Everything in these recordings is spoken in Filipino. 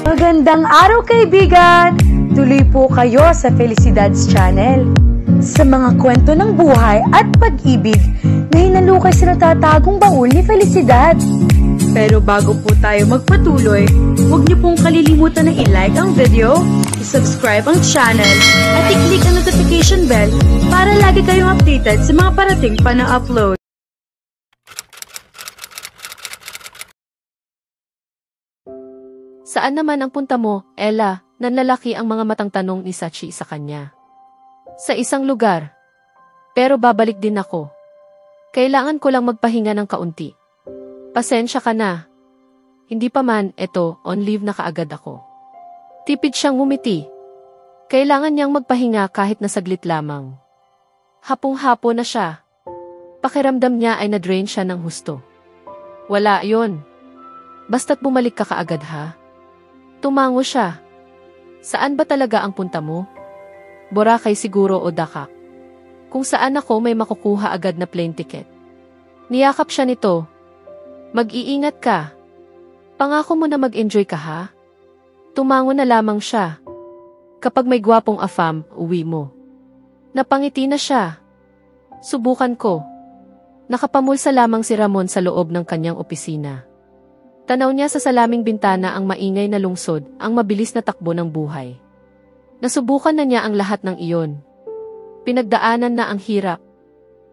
Magandang araw kaibigan! Tuloy po kayo sa Felicidad's Channel. Sa mga kwento ng buhay at pag-ibig na hinalukay sa natatagong baul ni Felicidad. Pero bago po tayo magpatuloy, huwag niyo pong kalilimutan na i-like ang video, i-subscribe ang channel, at i-click ang notification bell para lagi kayong updated sa mga parating pa na upload. Saan naman ang punta mo, Ella? Nanlalaki ang mga matang tanong ni Sachi sa kanya. Sa isang lugar. Pero babalik din ako. Kailangan ko lang magpahinga ng kaunti. Pasensya ka na. Hindi pa man, eto, on leave na kaagad ako. Tipid siyang ngumiti. Kailangan niyang magpahinga kahit na saglit lamang. Hapong-hapo na siya. Pakiramdam niya ay na-drain siya ng husto. Wala yon. Basta't bumalik ka kaagad ha. Tumango siya. Saan ba talaga ang punta mo? Boracay siguro o Dakak. Kung saan ako may makukuha agad na plane ticket. Niyakap siya nito. Mag-iingat ka. Pangako mo na mag-enjoy ka ha? Tumango na lamang siya. Kapag may gwapong afam, uwi mo. Napangiti na siya. Subukan ko. Nakapamulsa lamang si Ramon sa loob ng kanyang opisina. Tanaw niya sa salaming bintana ang maingay na lungsod, ang mabilis na takbo ng buhay. Nasubukan na niya ang lahat ng iyon. Pinagdaanan na ang hirap.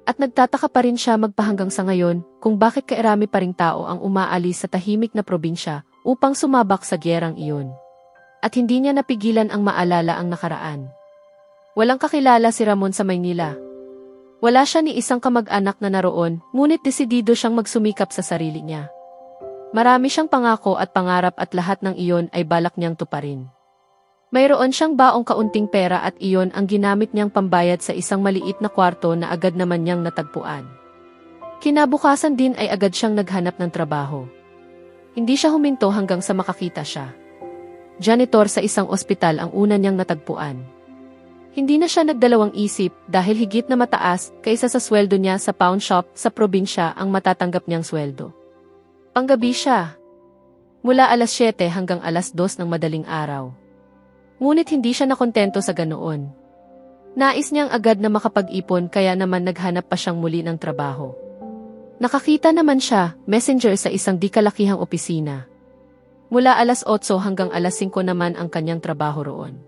At nagtataka pa rin siya magpahanggang sa ngayon kung bakit kairami pa ring tao ang umaalis sa tahimik na probinsya upang sumabak sa gyerang iyon. At hindi niya napigilan ang maalala ang nakaraan. Walang kakilala si Ramon sa Maynila. Wala siya ni isang kamag-anak na naroon, ngunit desidido siyang magsumikap sa sarili niya. Marami siyang pangako at pangarap at lahat ng iyon ay balak niyang tuparin. Mayroon siyang baong kaunting pera at iyon ang ginamit niyang pambayad sa isang maliit na kwarto na agad naman niyang natagpuan. Kinabukasan din ay agad siyang naghanap ng trabaho. Hindi siya huminto hanggang sa makakita siya. Janitor sa isang ospital ang una niyang natagpuan. Hindi na siya nagdalawang isip dahil higit na mataas kaysa sa sweldo niya sa pawn shop sa probinsya ang matatanggap niyang sweldo. Panggabi siya. Mula alas 7 hanggang alas 2 ng madaling araw. Ngunit hindi siya nakontento sa ganoon. Nais niyang agad na makapag-ipon kaya naman naghanap pa siyang muli ng trabaho. Nakakita naman siya, messenger sa isang di kalakihang opisina. Mula alas 8 hanggang alas 5 naman ang kanyang trabaho roon.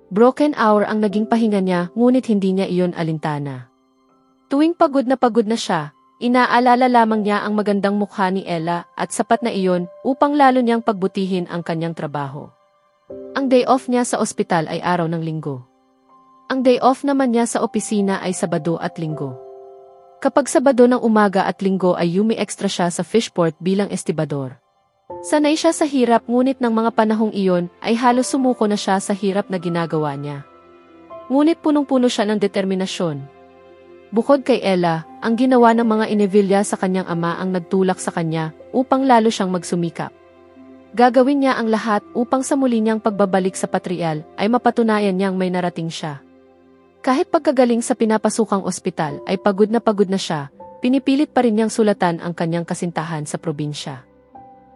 Broken hour ang naging pahinga niya ngunit hindi niya iyon alintana. Tuwing pagod na siya, inaalala lamang niya ang magandang mukha ni Ella at sapat na iyon upang lalo niyang pagbutihin ang kanyang trabaho. Ang day off niya sa ospital ay araw ng Linggo. Ang day off naman niya sa opisina ay Sabado at Linggo. Kapag Sabado ng umaga at Linggo ay umi-extra siya sa fishport bilang estibador. Sanay siya sa hirap ngunit ng mga panahong iyon ay halos sumuko na siya sa hirap na ginagawa niya. Ngunit punong-puno siya ng determinasyon. Bukod kay Ella, ang ginawa ng mga Inevilla sa kanyang ama ang nagtulak sa kanya upang lalo siyang magsumikap. Gagawin niya ang lahat upang sa muli niyang pagbabalik sa Patrial ay mapatunayan niyang may narating siya. Kahit pagkagaling sa pinapasukang ospital ay pagod na siya, pinipilit pa rin niyang sulatan ang kanyang kasintahan sa probinsya.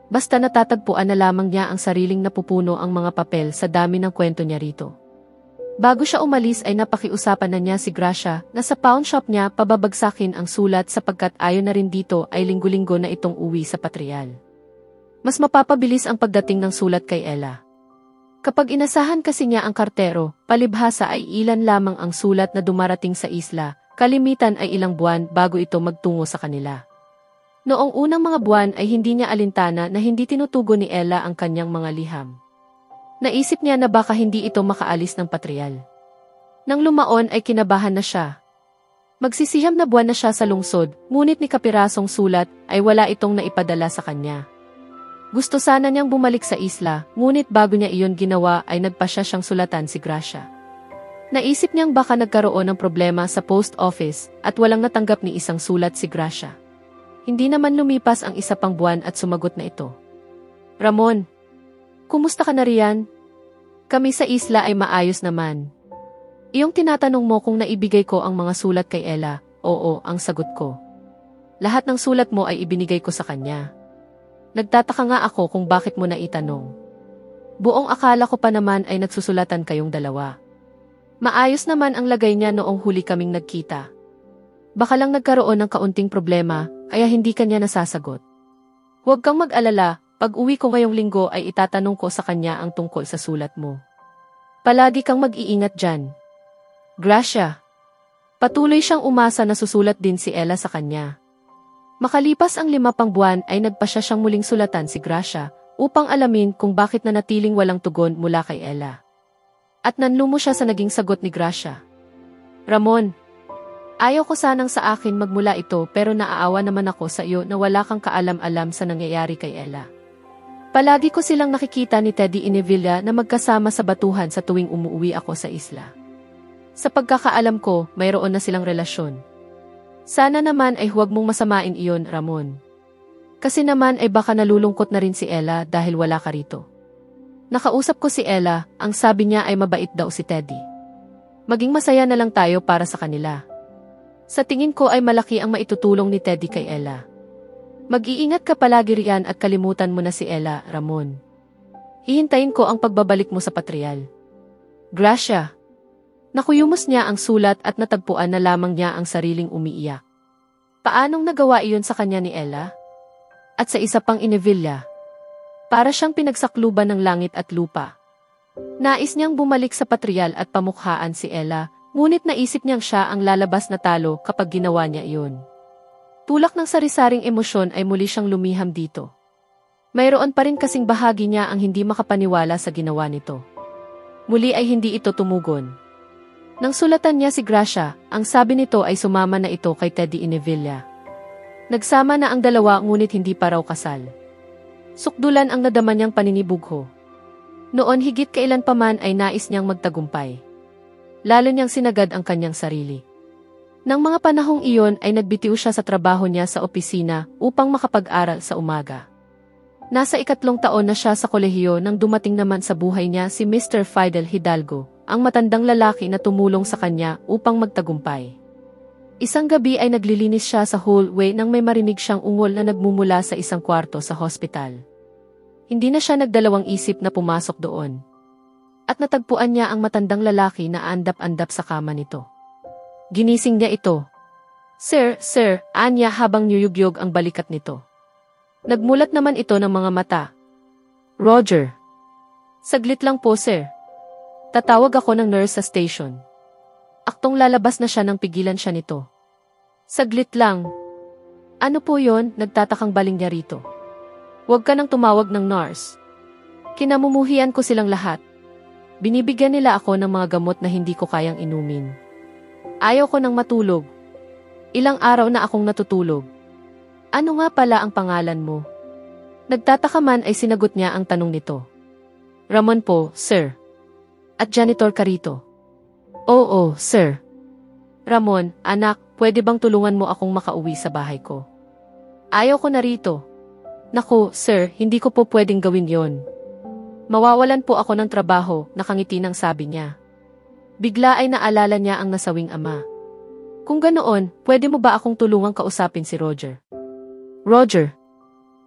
Basta natatagpuan na lamang niya ang sariling napupuno ang mga papel sa dami ng kwento niya rito. Bago siya umalis ay napakiusapan na niya si Gracia na sa pawn shop niya pababagsakin ang sulat sapagkat ayon na rin dito ay linggo-linggo na itong uwi sa Patrial. Mas mapapabilis ang pagdating ng sulat kay Ella. Kapag inasahan kasi niya ang kartero, palibhasa ay ilan lamang ang sulat na dumarating sa isla, kalimitan ay ilang buwan bago ito magtungo sa kanila. Noong unang mga buwan ay hindi niya alintana na hindi tinutugon ni Ella ang kanyang mga liham. Naisip niya na baka hindi ito makaalis ng Patrial. Nang lumaon ay kinabahan na siya. Magsisiyam na buwan na siya sa lungsod, ngunit ni kapirasong sulat ay wala itong naipadala sa kanya. Gusto sana niyang bumalik sa isla, ngunit bago niya iyon ginawa ay nagpasya siyang sulatan si Gracia. Naisip niyang baka nagkaroon ng problema sa post office at walang natanggap ni isang sulat si Gracia. Hindi naman lumipas ang isa pang buwan at sumagot na ito. Ramon, kumusta ka na riyan? Kami sa isla ay maayos naman. Iyong tinatanong mo kung naibigay ko ang mga sulat kay Ella, oo, ang sagot ko. Lahat ng sulat mo ay ibinigay ko sa kanya. Nagtataka nga ako kung bakit mo naitanong. Buong akala ko pa naman ay nagsusulatan kayong dalawa. Maayos naman ang lagay niya noong huli kaming nagkita. Baka lang nagkaroon ng kaunting problema, kaya hindi kanya nasasagot. Huwag kang mag-alala, pag uwi ko ngayong linggo ay itatanong ko sa kanya ang tungkol sa sulat mo. Palagi kang mag-iingat dyan. Gracia. Patuloy siyang umasa na susulat din si Ella sa kanya. Makalipas ang 5 pang buwan ay nagpasya siyang muling sulatan si Gracia upang alamin kung bakit nanatiling walang tugon mula kay Ella. At nanlumo siya sa naging sagot ni Gracia. Ramon, ayaw ko sanang sa akin magmula ito pero naaawa naman ako sa iyo na wala kang kaalam-alam sa nangyayari kay Ella. Palagi ko silang nakikita ni Teddy Inevilla na magkasama sa batuhan sa tuwing umuwi ako sa isla. Sa pagkakaalam ko, mayroon na silang relasyon. Sana naman ay huwag mong masamain iyon, Ramon. Kasi naman ay baka nalulungkot na rin si Ella dahil wala ka rito. Nakausap ko si Ella, ang sabi niya ay mabait daw si Teddy. Maging masaya na lang tayo para sa kanila. Sa tingin ko ay malaki ang maitutulong ni Teddy kay Ella. Mag-iingat ka palagi riyan at kalimutan mo na si Ella, Ramon. Hihintayin ko ang pagbabalik mo sa Patrial. Gracia. Nakuyumos niya ang sulat at natagpuan na lamang niya ang sariling umiiyak. Paanong nagawa iyon sa kanya ni Ella? At sa isa pang Inevilla. Para siyang pinagsakluban ng langit at lupa. Nais niyang bumalik sa Patrial at pamukhaan si Ella, ngunit naisip niyang siya ang lalabas na talo kapag ginawa niya iyon. Tulak ng sari-saring emosyon ay muli siyang lumiham dito. Mayroon pa rin kasing bahagi niya ang hindi makapaniwala sa ginawa nito. Muli ay hindi ito tumugon. Nang sulatan niya si Gracia, ang sabi nito ay sumama na ito kay Teddy Inevilla. Nagsama na ang dalawa ngunit hindi pa raw kasal. Sukdulan ang nadama niyang paninibugho. Noon higit kailan pa man ay nais niyang magtagumpay. Lalo niyang sinagad ang kanyang sarili. Nang mga panahong iyon ay nagbitiw siya sa trabaho niya sa opisina upang makapag-aral sa umaga. Nasa 3 taon na siya sa kolehiyo nang dumating naman sa buhay niya si Mr. Fidel Hidalgo, ang matandang lalaki na tumulong sa kanya upang magtagumpay. Isang gabi ay naglilinis siya sa hallway nang may marinig siyang ungol na nagmumula sa isang kwarto sa hospital. Hindi na siya nagdalawang isip na pumasok doon. At natagpuan niya ang matandang lalaki na andap-andap sa kama nito. Ginising niya ito. Sir, anya habang niyugyog ang balikat nito. Nagmulat naman ito ng mga mata. Roger. Saglit lang po, sir. Tatawag ako ng nurse sa station. Aktong lalabas na siya nang pigilan siya nito. Saglit lang. Ano po yon? Nagtatakang baling niya rito. Huwag ka nang tumawag ng nurse. Kinamumuhian ko silang lahat. Binibigyan nila ako ng mga gamot na hindi ko kayang inumin. Ayaw ko nang matulog. Ilang araw na akong natutulog. Ano nga pala ang pangalan mo? Nagtataka man ay sinagot niya ang tanong nito. Ramon po, sir. At janitor ka rito. Oo, sir. Ramon, anak, pwede bang tulungan mo akong makauwi sa bahay ko? Ayaw ko na rito. Naku, sir, hindi ko po pwedeng gawin yon. Mawawalan po ako ng trabaho, nakangiti nang sabi niya. Bigla ay naalala niya ang nasawing ama. Kung ganoon, pwede mo ba akong tulungang kausapin si Roger? Roger.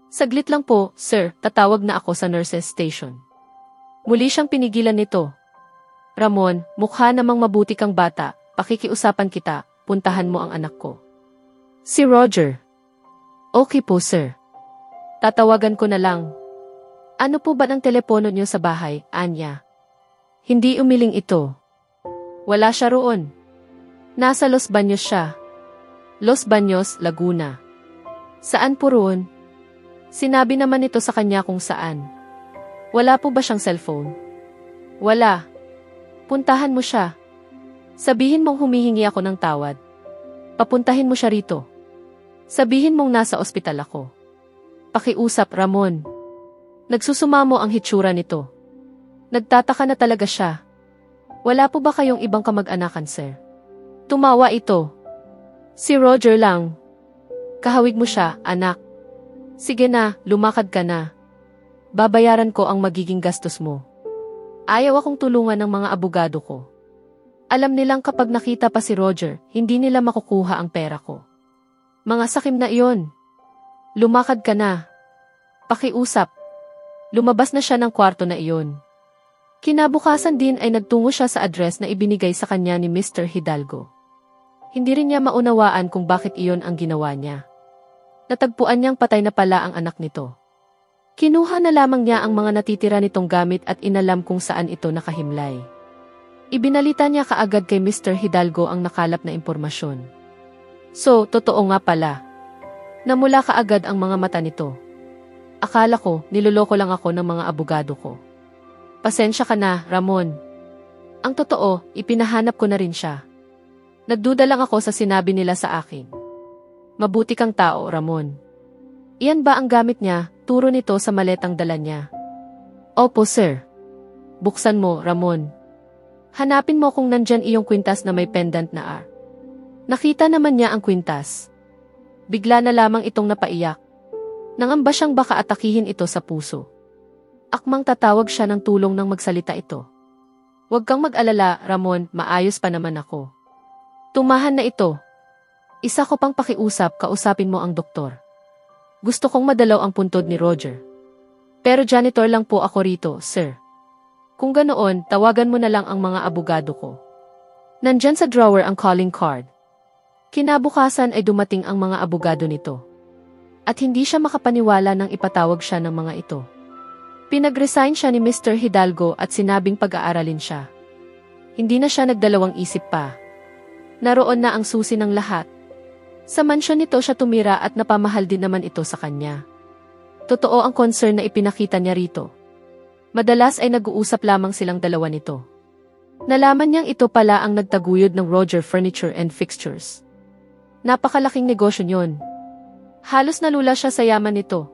Saglit lang po, sir, tatawag na ako sa nurses station. Muli siyang pinigilan nito. Ramon, mukha namang mabuti kang bata, pakikiusapan kita, puntahan mo ang anak ko. Si Roger. Okay po, sir. Tatawagan ko na lang. Ano po ba ng telepono niyo sa bahay, Anya? Hindi umiling ito. Wala siya roon. Nasa Los Baños siya. Los Baños, Laguna. Saan po roon? Sinabi naman ito sa kanya kung saan. Wala po ba siyang cellphone? Wala. Puntahan mo siya. Sabihin mong humihingi ako ng tawad. Papuntahin mo siya rito. Sabihin mong nasa ospital ako. Pakiusap, Ramon. Nagsusumamo ang hitsura nito. Nagtataka na talaga siya. Wala po ba kayong ibang kamag-anakan, sir? Tumawa ito. Si Roger lang. Kahawig mo siya, anak. Sige na, lumakad ka na. Babayaran ko ang magiging gastos mo. Ayaw akong tulungan ng mga abogado ko. Alam nilang kapag nakita pa si Roger, hindi nila makukuha ang pera ko. Mga sakim na iyon. Lumakad ka na. Pakiusap. Lumabas na siya ng kwarto na iyon. Kinabukasan din ay nagtungo siya sa address na ibinigay sa kanya ni Mr. Hidalgo. Hindi rin niya maunawaan kung bakit iyon ang ginawa niya. Natagpuan niyang patay na pala ang anak nito. Kinuha na lamang niya ang mga natitira nitong gamit at inalam kung saan ito nakahimlay. Ibinalita niya kaagad kay Mr. Hidalgo ang nakalap na impormasyon. So, totoo nga pala. Namula kaagad ang mga mata nito. Akala ko, niloloko lang ako ng mga abogado ko. Pasensya ka na, Ramon. Ang totoo, ipinahanap ko na rin siya. Nagduda lang ako sa sinabi nila sa akin. Mabuti kang tao, Ramon. Iyan ba ang gamit niya? Turo nito sa maletang dala niya. Opo, sir. Buksan mo, Ramon. Hanapin mo kung nandyan iyong kwintas na may pendant na R. Nakita naman niya ang kwintas. Bigla na lamang itong napaiyak. Nangamba siyang baka atakihin ito sa puso. Akmang tatawag siya ng tulong nang magsalita ito. Huwag kang mag-alala, Ramon, maayos pa naman ako. Tumahan na ito. Isa ko pang pakiusap, kausapin mo ang doktor. Gusto kong madalaw ang puntod ni Roger. Pero janitor lang po ako rito, sir. Kung ganoon, tawagan mo na lang ang mga abogado ko. Nandyan sa drawer ang calling card. Kinabukasan ay dumating ang mga abogado nito. At hindi siya makapaniwala nang ipatawag siya ng mga ito. Pinag-resign siya ni Mr. Hidalgo at sinabing pag-aaralin siya. Hindi na siya nagdalawang isip pa. Naroon na ang susi ng lahat. Sa mansyon nito siya tumira at napamahal din naman ito sa kanya. Totoo ang concern na ipinakita niya rito. Madalas ay nag-uusap lamang silang dalawa nito. Nalaman niyang ito pala ang nagtaguyod ng Roger Furniture and Fixtures. Napakalaking negosyo niyon. Halos nalula siya sa yaman nito.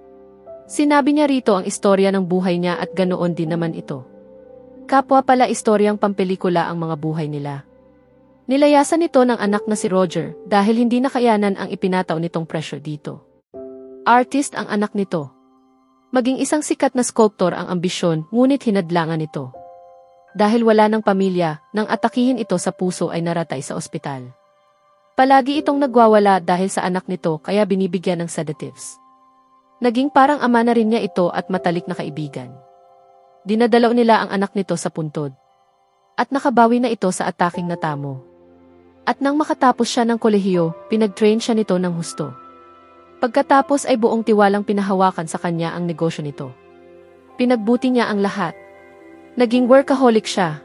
Sinabi niya rito ang istorya ng buhay niya at ganoon din naman ito. Kapwa pala istoryang pampelikula ang mga buhay nila. Nilayasan nito ng anak na si Roger dahil hindi nakayanan ang ipinataw nitong pressure dito. Artist ang anak nito. Maging isang sikat na sculptor ang ambisyon, ngunit hinadlangan nito. Dahil wala ng pamilya, nang atakihin ito sa puso ay naratay sa ospital. Palagi itong nagwawala dahil sa anak nito kaya binibigyan ng sedatives. Naging parang ama na rin niya ito at matalik na kaibigan. Dinadalaw nila ang anak nito sa puntod. At nakabawi na ito sa ataking natamo. At nang makatapos siya ng kolehiyo, pinag-train siya nito ng husto. Pagkatapos ay buong tiwalang pinahawakan sa kanya ang negosyo nito. Pinagbuti niya ang lahat. Naging workaholic siya.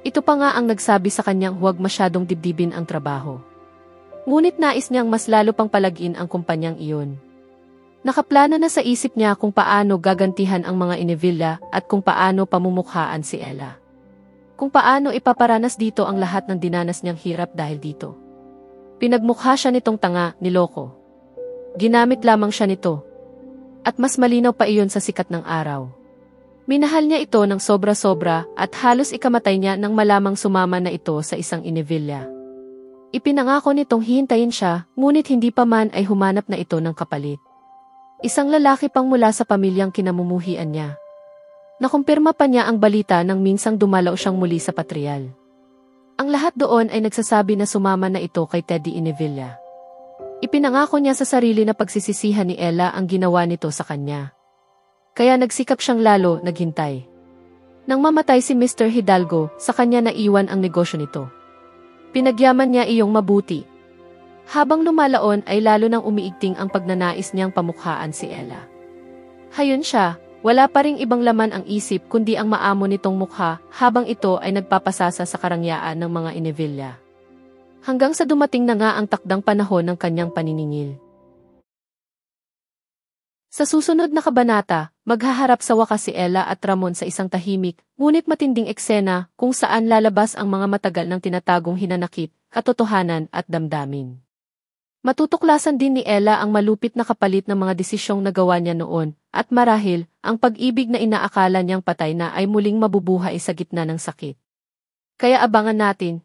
Ito pa nga ang nagsabi sa kanyang huwag masyadong dibdibin ang trabaho. Ngunit nais niyang mas lalo pang palagin ang kumpanyang iyon. Nakaplano na sa isip niya kung paano gagantihan ang mga Inevilla at kung paano pamumukhaan si Ella. Kung paano ipaparanas dito ang lahat ng dinanas niyang hirap dahil dito. Pinagmukha siya nitong tanga, niloko. Ginamit lamang siya nito. At mas malinaw pa iyon sa sikat ng araw. Minahal niya ito ng sobra-sobra at halos ikamatay niya nang malamang sumama na ito sa isang Inevilla. Ipinangako nitong hihintayin siya, ngunit hindi pa man ay humanap na ito ng kapalit. Isang lalaki pang mula sa pamilyang kinamumuhian niya. Nakumpirma pa niya ang balita nang minsang dumalaw siyang muli sa patrial. Ang lahat doon ay nagsasabi na sumama na ito kay Teddy Inevilla. Ipinangako niya sa sarili na pagsisisihan ni Ella ang ginawa nito sa kanya. Kaya nagsikap siyang lalo, naghintay. Nang mamatay si Mr. Hidalgo, sa kanya naiwan ang negosyo nito. Pinagyaman niya iyong mabuti. Habang lumalaon ay lalo nang umiigting ang pagnanais niyang pamukhaan si Ella. Hayon siya, wala pa ring ibang laman ang isip kundi ang maamo nitong mukha habang ito ay nagpapasasa sa karangyaan ng mga Inevilla. Hanggang sa dumating na nga ang takdang panahon ng kanyang paniningil. Sa susunod na kabanata, maghaharap sa wakas si Ella at Ramon sa isang tahimik, ngunit matinding eksena kung saan lalabas ang mga matagal ng tinatagong hinanakit, katotohanan at damdamin. Matutuklasan din ni Ella ang malupit na kapalit ng mga desisyong nagawa niya noon, at marahil, ang pag-ibig na inaakala niyang patay na ay muling mabubuhay sa gitna ng sakit. Kaya abangan natin,